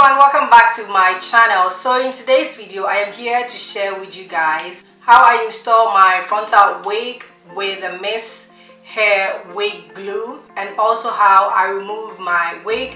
everyone, welcome back to my channel. So in today's video I am here to share with you guys how I install my frontal wig with a Miss Hair wig glue, and also how I remove my wig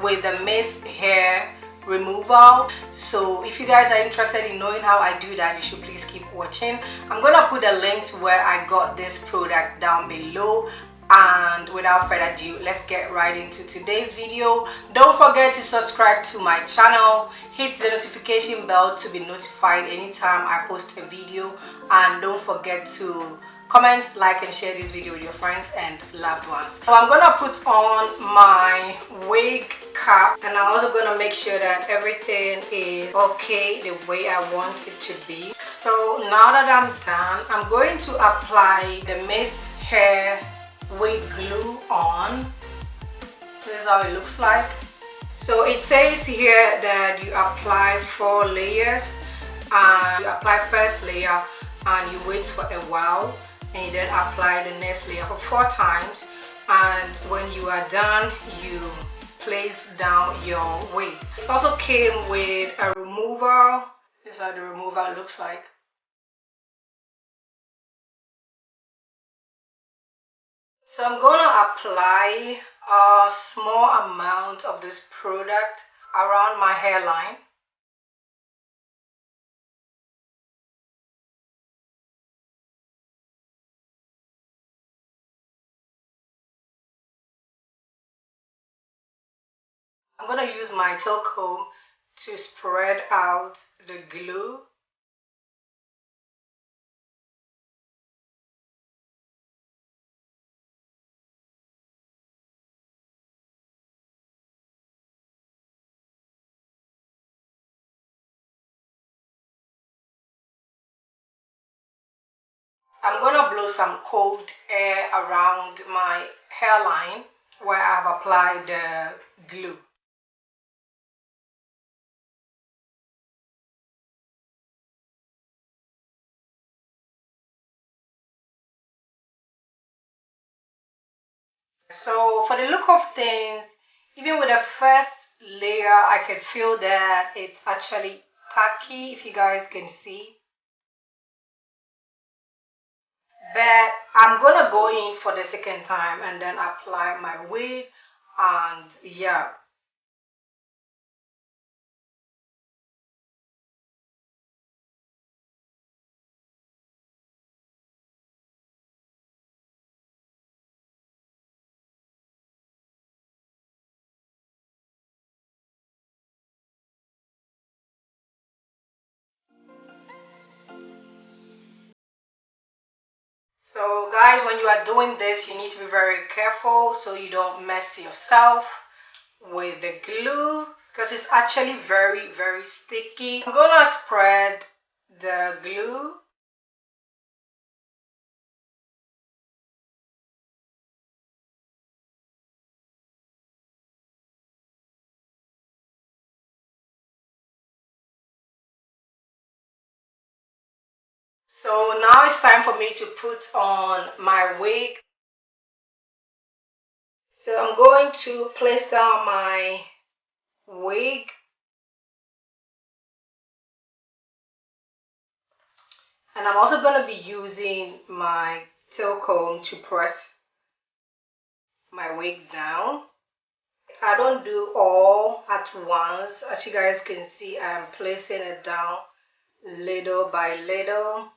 with the Miss Hair removal. So if you guys are interested in knowing how I do that, you should please keep watching. I'm gonna put a link to where I got this product down below. And without further ado, let's get right into today's video. Don't forget to subscribe to my channel, hit the notification bell to be notified anytime I post a video, and don't forget to comment, like and share this video with your friends and loved ones. So I'm gonna put on my wig cap, and I'm also gonna make sure that everything is okay the way I want it to be. So now that I'm done, I'm going to apply the Miss Hair wig glue on. This is how it looks like. So it says here that you apply 4 layers, and you apply first layer and you wait for a while, and you then apply the next layer for 4 times, and when you are done you place down your wig. It also came with a remover. This is how the remover looks like. So I'm going to apply a small amount of this product around my hairline. I'm going to use my tail comb to spread out the glue. I'm going to blow some cold air around my hairline where I've applied the glue. So for the look of things, even with the first layer, I can feel that it's actually tacky, if you guys can see. But I'm gonna go in for the second time and then apply my wig, and yeah. So guys, when you are doing this, you need to be very careful so you don't mess yourself with the glue, because it's actually very sticky. I'm gonna spread the glue. So now it's time for me to put on my wig. So I'm going to place down my wig, and I'm also going to be using my tail comb to press my wig down. I don't do all at once. As you guys can see, I'm placing it down little by little.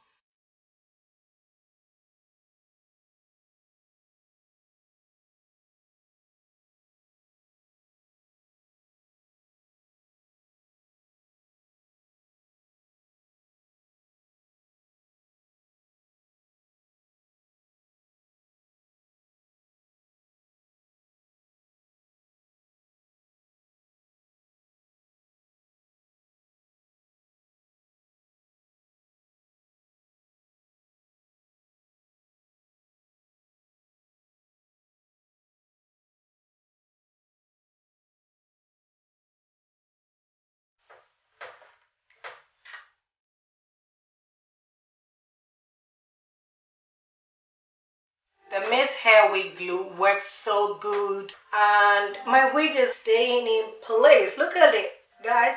The Miss Hair wig glue works so good, and my wig is staying in place. Look at it. Guys,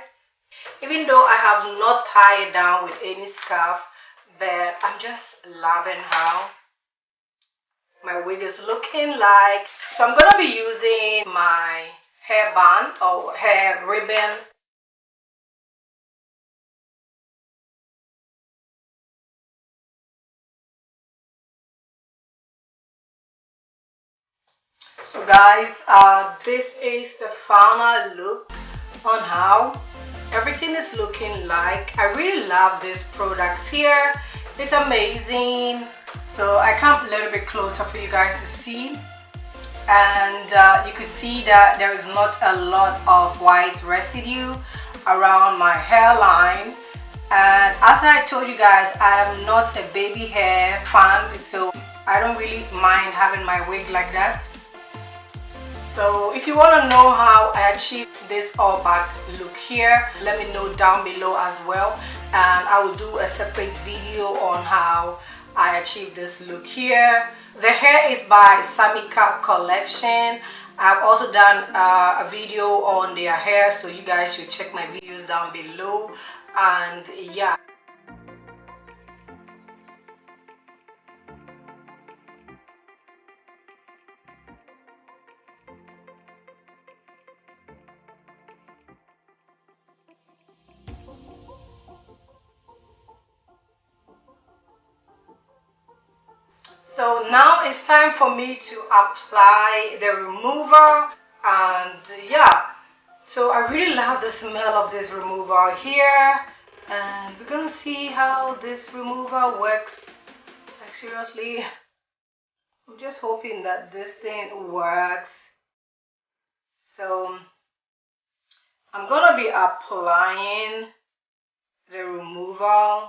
even though I have not tied it down with any scarf, but I'm just loving how my wig is looking like. So I'm gonna be using my hair band or hair ribbon. So guys, this is the final look on how everything is looking like. I really love this product here. It's amazing. So I come a little bit closer for you guys to see, and you can see that there is not a lot of white residue around my hairline. And as I told you guys, I am not a baby hair fan, so I don't really mind having my wig like that. So if you want to know how I achieved this all back look here, let me know down below as well, and I will do a separate video on how I achieved this look here. The hair is by Samika Collection. I've also done a video on their hair, so you guys should check my videos down below. And yeah, so now it's time for me to apply the remover. And yeah, so I really love the smell of this remover here, and we're gonna see how this remover works. Like seriously, I'm just hoping that this thing works. So I'm gonna be applying the remover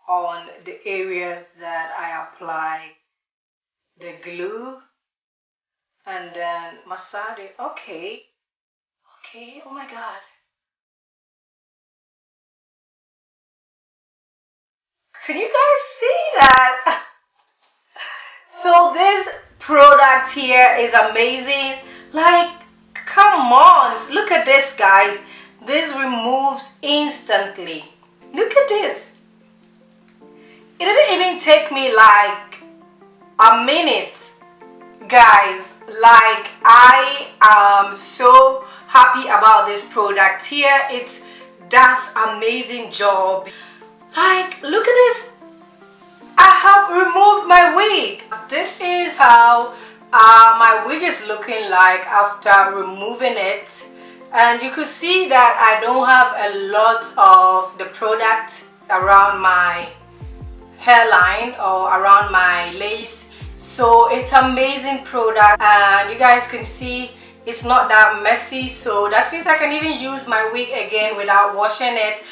on the areas that I apply the glue, and then massage it. Okay, oh my god, can you guys see that? So this product here is amazing. Like, come on, look at this, guys. This removes instantly. Look at this. It didn't even take me like a minute, guys. Like, I am so happy about this product here. It does amazing job. Like, look at this. I have removed my wig. This is how my wig is looking like after removing it, and you could see that I don't have a lot of the product around my hairline or around my lace. So it's amazing product, and you guys can see it's not that messy, so that means I can even use my wig again without washing it.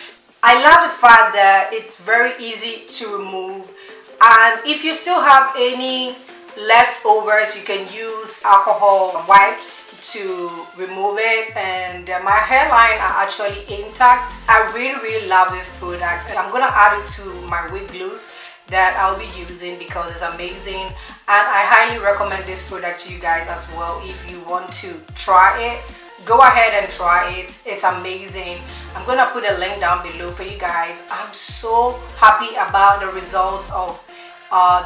I love the fact that it's very easy to remove, and if you still have any leftovers, you can use alcohol wipes to remove it. And my hairline are actually intact. I really love this product, and I'm gonna add it to my wig glues that I'll be using because it's amazing, and I highly recommend this product to you guys as well. If you want to try it, go ahead and try it. It's amazing. I'm gonna put a link down below for you guys. I'm so happy about the results of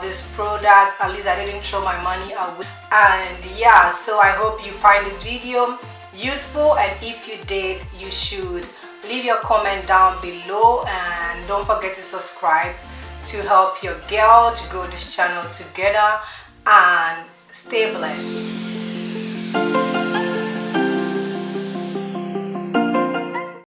this product. At least I didn't throw my money away. And yeah, so I hope you find this video useful, and if you did, you should leave your comment down below, and don't forget to subscribe to help your girl to grow this channel together, and stay blessed.